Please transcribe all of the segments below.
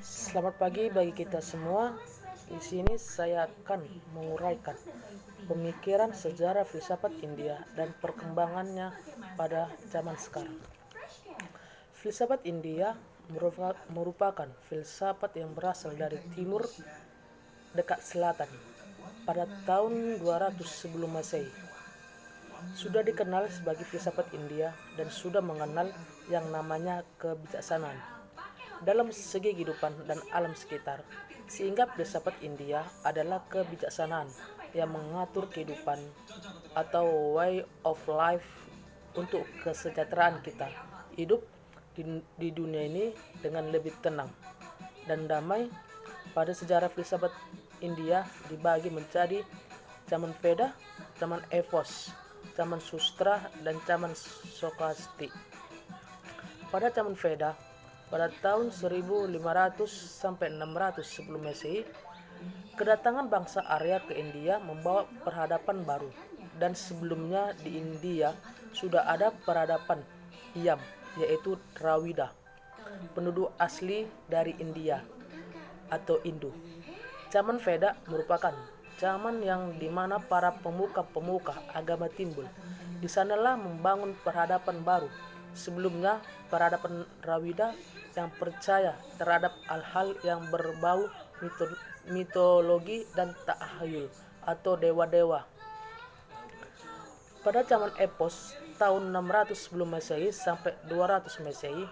Selamat pagi bagi kita semua. Di sini saya akan menguraikan pemikiran sejarah filsafat India dan perkembangannya pada zaman sekarang. Filsafat India merupakan filsafat yang berasal dari timur dekat selatan pada tahun 200 sebelum Masehi. Sudah dikenal sebagai filsafat India dan sudah mengenal yang namanya kebijaksanaan dalam segi kehidupan dan alam sekitar, sehingga filsafat India adalah kebijaksanaan yang mengatur kehidupan atau way of life untuk kesejahteraan kita hidup di dunia ini dengan lebih tenang dan damai. Pada sejarah filsafat India dibagi menjadi zaman Veda, zaman Epos, zaman Sustra, dan zaman Skolastik. Pada zaman Veda, pada tahun 1500 sampai 600 sebelum Masehi, kedatangan bangsa Arya ke India membawa peradaban baru, dan sebelumnya di India sudah ada peradaban Iam, yaitu Dravida, penduduk asli dari India atau Indo. Zaman Veda merupakan zaman yang dimana para pemuka-pemuka agama timbul. Di sanalah membangun peradaban baru. Sebelumnya peradaban Dravida yang percaya terhadap hal-hal yang berbau mitologi dan tahayul atau dewa-dewa. Pada zaman Epos tahun 600 sebelum Masehi sampai 200 Masehi,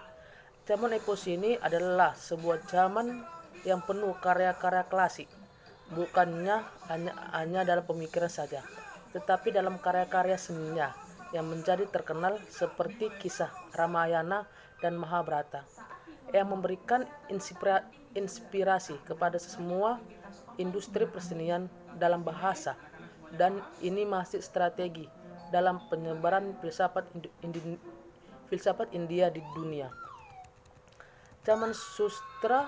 zaman Epos ini adalah sebuah zaman yang penuh karya-karya klasik, bukannya hanya dalam pemikiran saja, tetapi dalam karya-karya seninya yang menjadi terkenal seperti kisah Ramayana dan Mahabharata, yang memberikan inspirasi kepada semua industri persenian dalam bahasa, dan ini masih strategi dalam penyebaran filsafat India di dunia. Zaman Sustra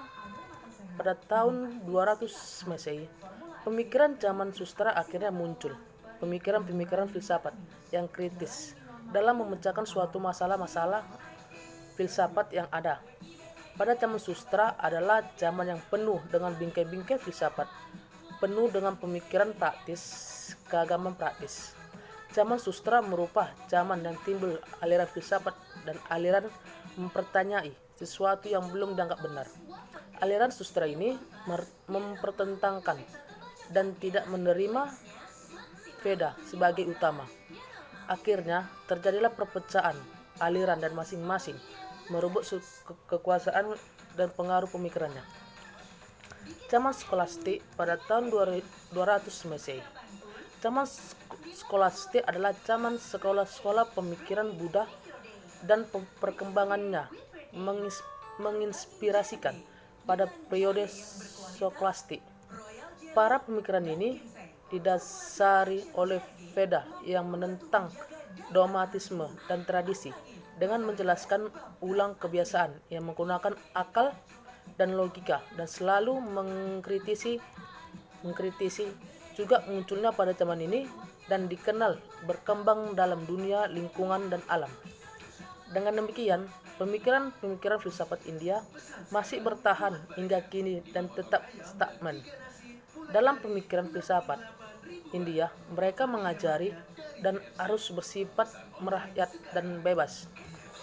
pada tahun 200 Masehi, pemikiran zaman Sustra akhirnya muncul. Pemikiran-pemikiran filsafat yang kritis dalam memecahkan suatu masalah-masalah filsafat yang ada. Pada zaman Sustra adalah zaman yang penuh dengan bingkai-bingkai filsafat, penuh dengan pemikiran praktis, keagamaan praktis. Zaman Sustra merupakan zaman yang timbul aliran filsafat dan aliran mempertanyai sesuatu yang belum dianggap benar. Aliran Sustra ini mempertentangkan dan tidak menerima Veda sebagai utama. Akhirnya terjadilah perpecahan aliran dan masing-masing merebut kekuasaan dan pengaruh pemikirannya. Zaman Skolastik pada tahun 200 Masehi. Zaman Skolastik adalah zaman sekolah-sekolah pemikiran Buddha dan perkembangannya menginspirasikan pada periode Skolastik. Para pemikiran ini didasari oleh Veda yang menentang dogmatisme dan tradisi dengan menjelaskan ulang kebiasaan yang menggunakan akal dan logika, dan selalu mengkritisi juga munculnya pada zaman ini dan dikenal berkembang dalam dunia lingkungan dan alam. Dengan demikian, pemikiran-pemikiran filsafat India masih bertahan hingga kini dan tetap stagnan. Dalam pemikiran filsafat India, mereka mengajari dan harus bersifat merakyat dan bebas,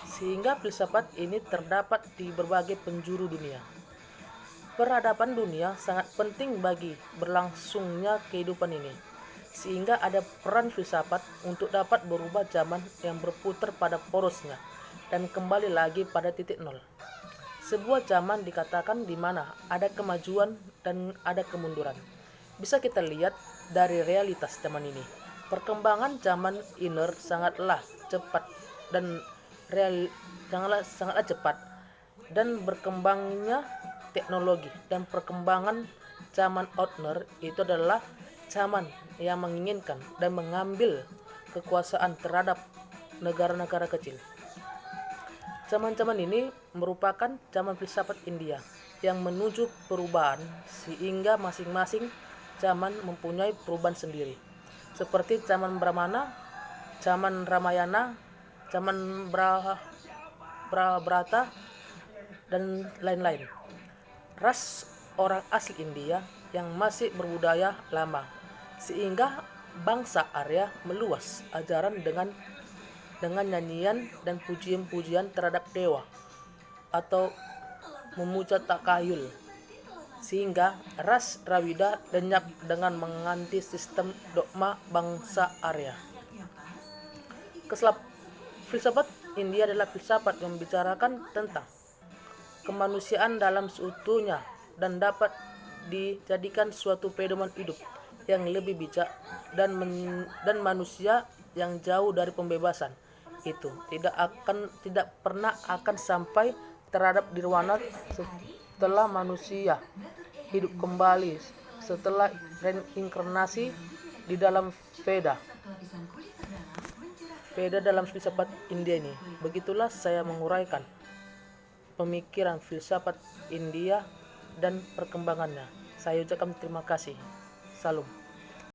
sehingga filsafat ini terdapat di berbagai penjuru dunia. Peradaban dunia sangat penting bagi berlangsungnya kehidupan ini, sehingga ada peran filsafat untuk dapat berubah zaman yang berputar pada porosnya dan kembali lagi pada titik nol. Sebuah zaman dikatakan di mana ada kemajuan dan ada kemunduran. Bisa kita lihat dari realitas zaman ini. Perkembangan zaman inner sangatlah cepat dan berkembangnya teknologi, dan perkembangan zaman outer itu adalah zaman yang menginginkan dan mengambil kekuasaan terhadap negara-negara kecil. Zaman-zaman ini merupakan zaman filsafat India yang menuju perubahan, sehingga masing-masing zaman mempunyai perubahan sendiri. Seperti zaman Brahmana, zaman Ramayana, zaman Mahabharata, dan lain-lain. ras orang asli India yang masih berbudaya lama, sehingga bangsa Arya meluas ajaran dengan nyanyian dan pujian-pujian terhadap dewa atau memuja takayul, sehingga ras Dravida lenyap dengan mengganti sistem dogma bangsa Arya. Filsafat India adalah filsafat yang membicarakan tentang kemanusiaan dalam seutuhnya dan dapat dijadikan suatu pedoman hidup yang lebih bijak dan manusia yang jauh dari pembebasan itu tidak pernah akan sampai terhadap nirwana setelah manusia hidup kembali setelah reinkarnasi di dalam Veda dalam filsafat India ini. Begitulah saya menguraikan pemikiran filsafat India dan perkembangannya. Saya ucapkan terima kasih. Salam.